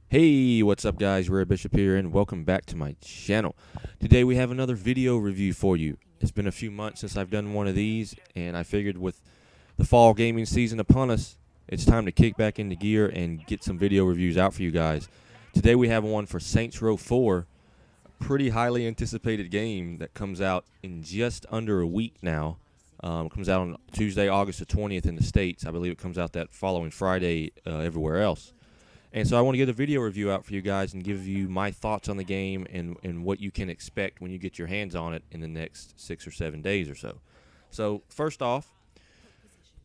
Hey, what's up guys? Red Bishop here and welcome back to my channel. Today we have another video review for you. It's been a few months since I've done one of these, and I figured with the fall gaming season upon us, it's time to kick back into gear and get some video reviews out for you guys. Today we have one for Saints Row 4, a pretty highly anticipated game that comes out in just under a week now. It comes out on Tuesday, August the 20th in the States. I believe it comes out that following Friday everywhere else. And so I want to get a video review out for you guys and give you my thoughts on the game and what you can expect when you get your hands on it in the next 6 or 7 days or so. So first off,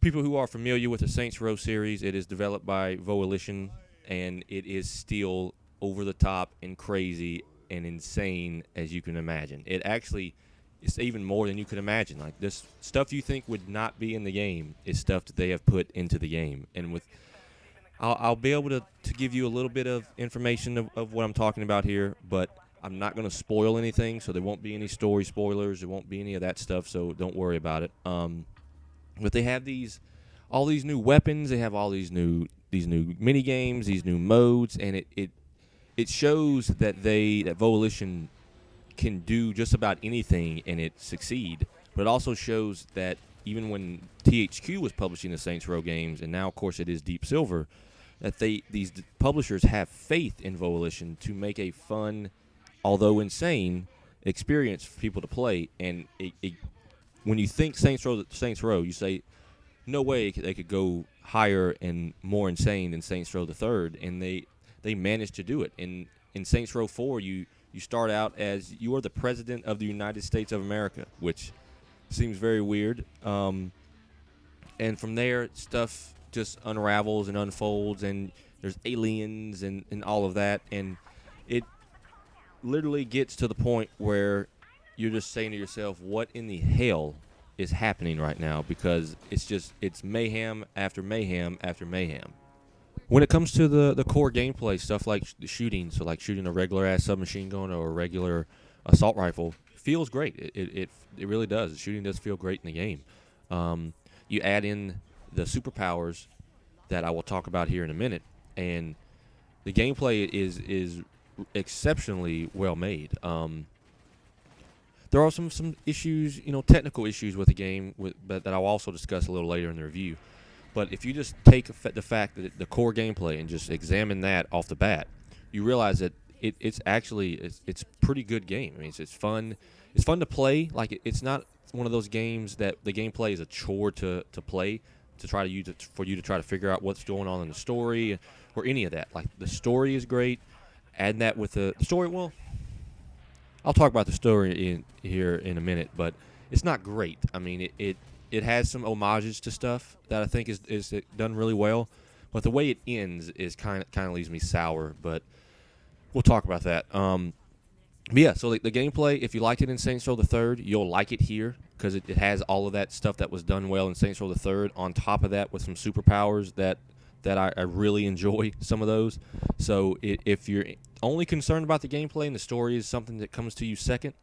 people who are familiar with the Saints Row series, it is developed by Volition, and it is still over the top and crazy and insane as you can imagine. It actually is even more than you could imagine. Like, this stuff you think would not be in the game is stuff that they have put into the game. And with I'll be able to give you a little bit of information of what I'm talking about here, but I'm not going to spoil anything, so there won't be any story spoilers. There won't be any of that stuff, so don't worry about it. But they have all these new weapons. They have all these new mini games, these new modes, and it shows that that Volition can do just about anything and it succeed. But it also shows that even when THQ was publishing the Saints Row games, and now of course it is Deep Silver, that these publishers have faith in Volition to make a fun, although insane, experience for people to play. And when you think Saints Row, you say, no way they could go higher and more insane than Saints Row the Third, and they managed to do it. In Saints Row 4, you start out as you are the president of the United States of America, which seems very weird. And from there, stuff just unravels and unfolds, and there's aliens and all of that. And it literally gets to the point where you're just saying to yourself, what in the hell is happening right now? Because it's mayhem after mayhem after mayhem. When it comes to the core gameplay, stuff like the shooting, so like shooting a regular ass submachine gun or a regular assault rifle, feels great. It really does. The shooting does feel great in the game. You add in the superpowers that I will talk about here in a minute, and the gameplay is exceptionally well made. There are some issues, technical issues with the game, but that I'll also discuss a little later in the review. But if you just take the fact that the core gameplay and just examine that off the bat, you realize that it's actually it's a pretty good game. I mean, it's fun. It's fun to play. Like, it's not one of those games that the gameplay is a chore to play, to try to use it for you to try to figure out what's going on in the story or any of that. Like, the story is great. Add that with the story. Well, I'll talk about the story here in a minute, but it's not great. I mean, it has some homages to stuff that I think is done really well, but the way it ends is kind of leaves me sour. But we'll talk about that. But yeah, so the gameplay, if you liked it in Saints Row the Third, you'll like it here because it has all of that stuff that was done well in Saints Row the Third. On top of that, with some superpowers that I really enjoy some of those. So if you're only concerned about the gameplay and the story is something that comes to you second,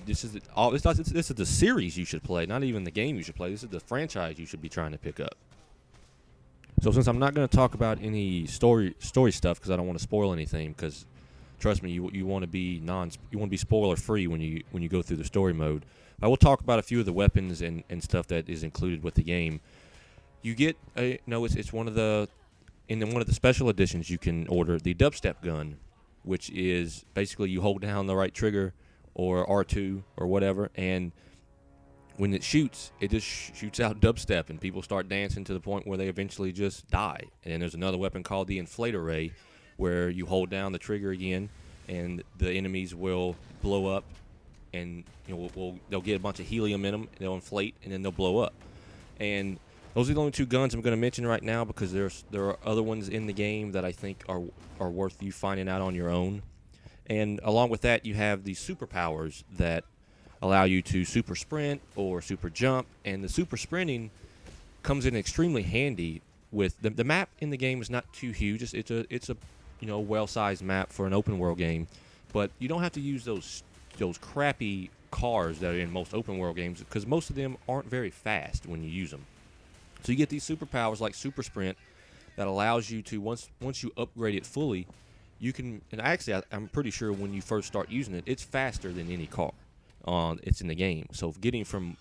this is the series you should play, not even the game you should play. This is the franchise you should be trying to pick up. So since I'm not going to talk about any story stuff because I don't want to spoil anything, because trust me, you want to be spoiler free when you go through the story mode. I will talk about a few of the weapons and stuff that is included with the game. You get it's one of the one of the special editions you can order the dubstep gun, which is basically you hold down the right trigger or R2 or whatever, and when it shoots, it just shoots out dubstep, and people start dancing to the point where they eventually just die. And then there's another weapon called the inflator ray, where you hold down the trigger again, and the enemies will blow up, and they'll get a bunch of helium in them, they'll inflate, and then they'll blow up. And those are the only two guns I'm going to mention right now, because there are other ones in the game that I think are worth you finding out on your own. And along with that, you have these superpowers that allow you to super sprint or super jump, and the super sprinting comes in extremely handy with the map in the game is not too huge. It's a well-sized map for an open world game, but you don't have to use those crappy cars that are in most open world games, because most of them aren't very fast when you use them. So you get these superpowers like super sprint that allows you to once you upgrade it fully, you can. And actually, I'm pretty sure when you first start using it, it's faster than any car. It's in the game. So getting from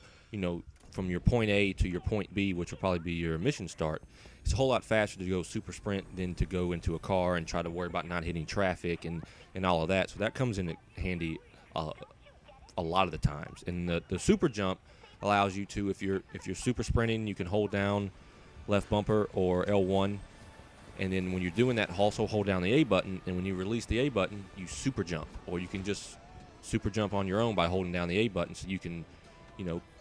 from your point A to your point B, which will probably be your mission start, it's a whole lot faster to go super sprint than to go into a car and try to worry about not hitting traffic and all of that. So that comes in handy a lot of the times. And the super jump allows you to, if you're super sprinting, you can hold down left bumper or L1, and then when you're doing that, also hold down the A button, and when you release the A button, you super jump, or you can just super jump on your own by holding down the A button, so you can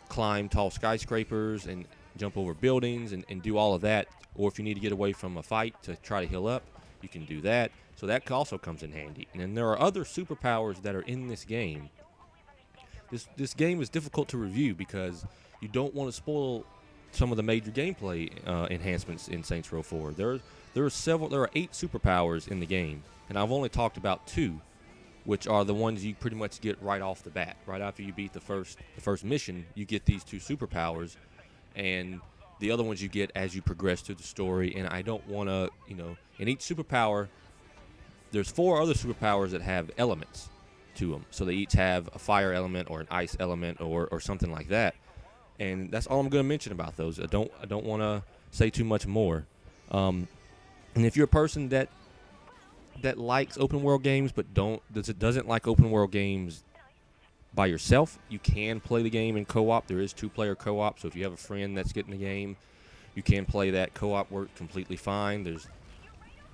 climb tall skyscrapers and jump over buildings and do all of that. Or if you need to get away from a fight to try to heal up, you can do that. So that also comes in handy. And then there are other superpowers that are in this game. This game is difficult to review because you don't want to spoil some of the major gameplay enhancements in Saints Row 4. There are 8 superpowers in the game, and I've only talked about 2, which are the ones you pretty much get right off the bat. Right after you beat the first mission, you get these 2 superpowers, and the other ones you get as you progress through the story. And I don't want to, in each superpower, there's 4 other superpowers that have elements to them. So they each have a fire element or an ice element or something like that. And that's all I'm going to mention about those. I don't want to say too much more. And if you're a person that likes open world games but doesn't like open world games by yourself, you can play the game in co-op. There is 2-player co-op, so if you have a friend that's getting the game, you can play that. Co-op works completely fine. There's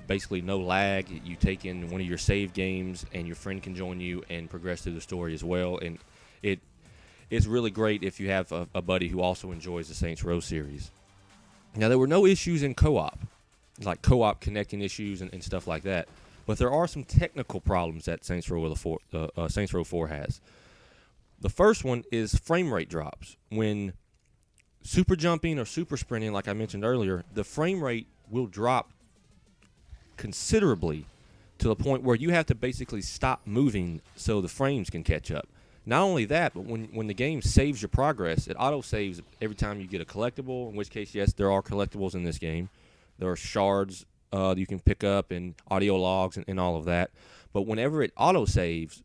basically no lag. You take in one of your save games, and your friend can join you and progress through the story as well. And it's really great if you have a buddy who also enjoys the Saints Row series. Now, there were no issues in co-op, like co-op connecting issues and stuff like that. But there are some technical problems that Saints Row 4 has. The first one is frame rate drops. When super jumping or super sprinting, like I mentioned earlier, the frame rate will drop considerably to the point where you have to basically stop moving so the frames can catch up. Not only that, but when the game saves your progress, it auto-saves every time you get a collectible, in which case, yes, there are collectibles in this game. There are shards you can pick up and audio logs and all of that. But whenever it auto-saves,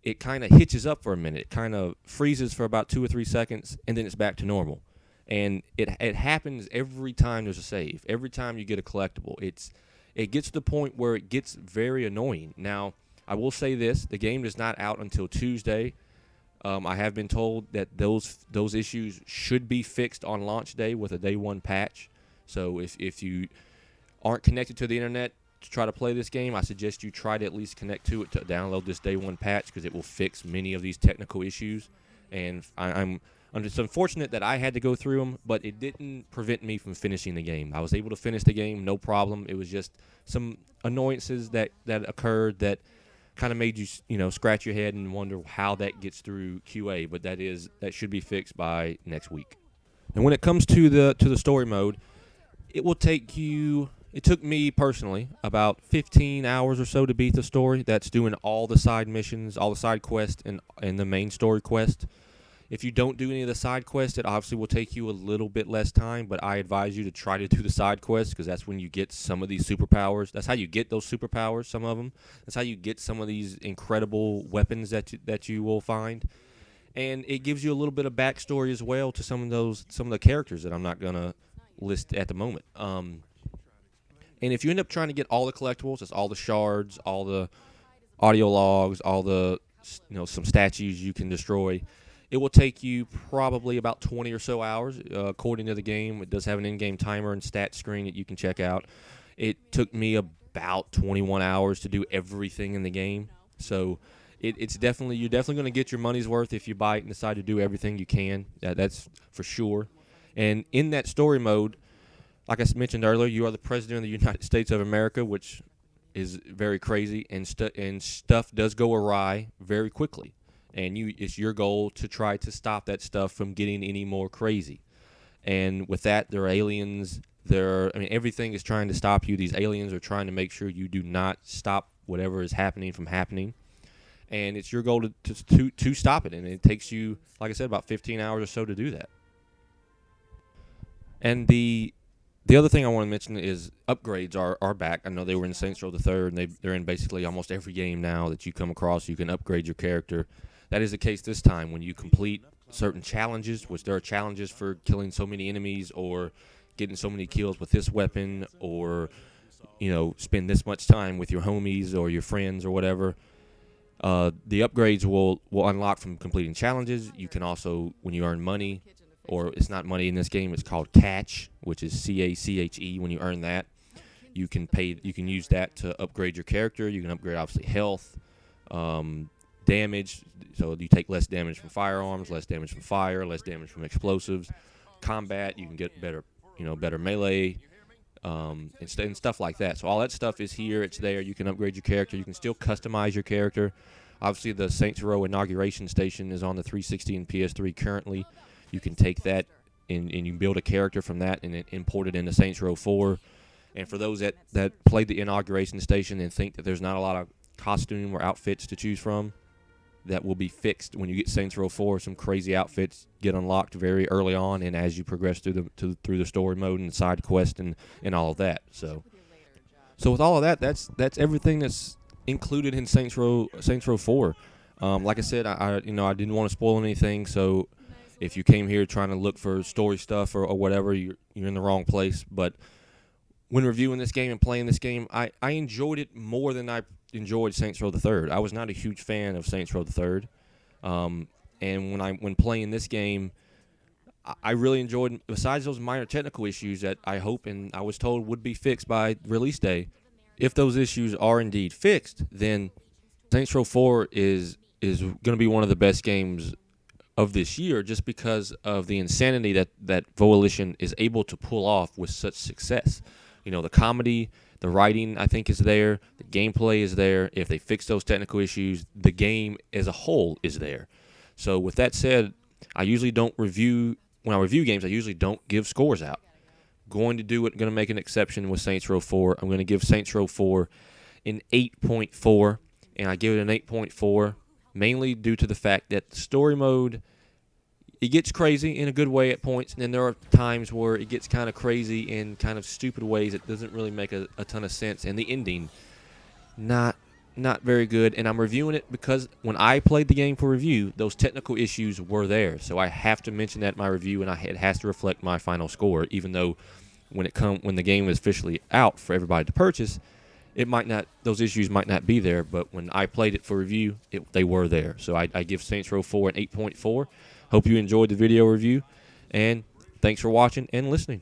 it kind of hitches up for a minute. It kind of freezes for about 2 or 3 seconds, and then it's back to normal. And it happens every time there's a save. Every time you get a collectible, it gets to the point where it gets very annoying. Now, I will say this: the game is not out until Tuesday. I have been told that those issues should be fixed on launch day with a day 1 patch. So if you aren't connected to the internet to try to play this game, I suggest you try to at least connect to it to download this day 1 patch, because it will fix many of these technical issues. And I'm just unfortunate that I had to go through them, but it didn't prevent me from finishing the game. I was able to finish the game, no problem. It was just some annoyances that occurred that kind of made you scratch your head and wonder how that gets through QA. But that should be fixed by next week. And when it comes to the story mode, it will take you. It took me personally about 15 hours or so to beat the story. That's doing all the side missions, all the side quests, and the main story quest. If you don't do any of the side quests, it obviously will take you a little bit less time, but I advise you to try to do the side quests, because that's when you get some of these superpowers. That's how you get those superpowers, some of them. That's how you get some of these incredible weapons that you will find. And it gives you a little bit of backstory as well to some of the characters that I'm not going to list at the moment. And if you end up trying to get all the collectibles, that's all the shards, all the audio logs, all the some statues you can destroy, it will take you probably about 20 or so hours, according to the game. It does have an in-game timer and stat screen that you can check out. It took me about 21 hours to do everything in the game. So you're definitely going to get your money's worth if you buy it and decide to do everything you can. That's for sure. And in that story mode, like I mentioned earlier, you are the president of the United States of America, which is very crazy, and stuff does go awry very quickly. And it's your goal to try to stop that stuff from getting any more crazy. And with that, there are aliens. Everything is trying to stop you. These aliens are trying to make sure you do not stop whatever is happening from happening. And it's your goal to stop it. And it takes you, like I said, about 15 hours or so to do that. And the The other thing I want to mention is upgrades are back. I know they were in Saints Row the Third, and they're in basically almost every game now that you come across. You can upgrade your character. That is the case this time when you complete certain challenges, which there are challenges for killing so many enemies or getting so many kills with this weapon, or spend this much time with your homies or your friends or whatever. The upgrades will unlock from completing challenges. You can also, when you earn money, or it's not money in this game, it's called catch, which is CACHE. When you earn that, you can use that to upgrade your character. You can upgrade obviously health, damage. So you take less damage from firearms, less damage from fire, less damage from explosives. Combat, you can get better melee, and stuff like that. So all that stuff is here. It's there. You can upgrade your character. You can still customize your character. Obviously, the Saints Row Inauguration Station is on the 360 and PS3 currently. You can take that and you can build a character from that and then import it into Saints Row 4. And for those that played the Inauguration Station and think that there's not a lot of costume or outfits to choose from, that will be fixed when you get Saints Row 4. Some crazy outfits get unlocked very early on, and as you progress through the story mode and side quest and all of that. So with all of that, that's everything that's included in Saints Row 4. Like I said, I didn't want to spoil anything. So if you came here trying to look for story stuff or whatever, you're in the wrong place. But when reviewing this game and playing this game, I enjoyed it more than I enjoyed Saints Row the Third. I was not a huge fan of Saints Row the Third, and when playing this game, I really enjoyed. Besides those minor technical issues that I hope and I was told would be fixed by release day, if those issues are indeed fixed, then Saints Row 4 is going to be one of the best games of this year, just because of the insanity that Volition is able to pull off with such success. The comedy, the writing, I think, is there. The gameplay is there. If they fix those technical issues, the game as a whole is there. So with that said, I usually don't review. When I review games, I usually don't give scores out. Going to make an exception with Saints Row 4. I'm going to give Saints Row 4 an 8.4, and I give it an 8.4 mainly due to the fact that the story mode, it gets crazy in a good way at points, and then there are times where it gets kind of crazy in kind of stupid ways. It doesn't really make a ton of sense, and the ending, not very good. And I'm reviewing it because when I played the game for review, those technical issues were there, so I have to mention that in my review, and it has to reflect my final score. Even though when the game is officially out for everybody to purchase, those issues might not be there. But when I played it for review, they were there. So I give Saints Row 4 an 8.4. Hope you enjoyed the video review, and thanks for watching and listening.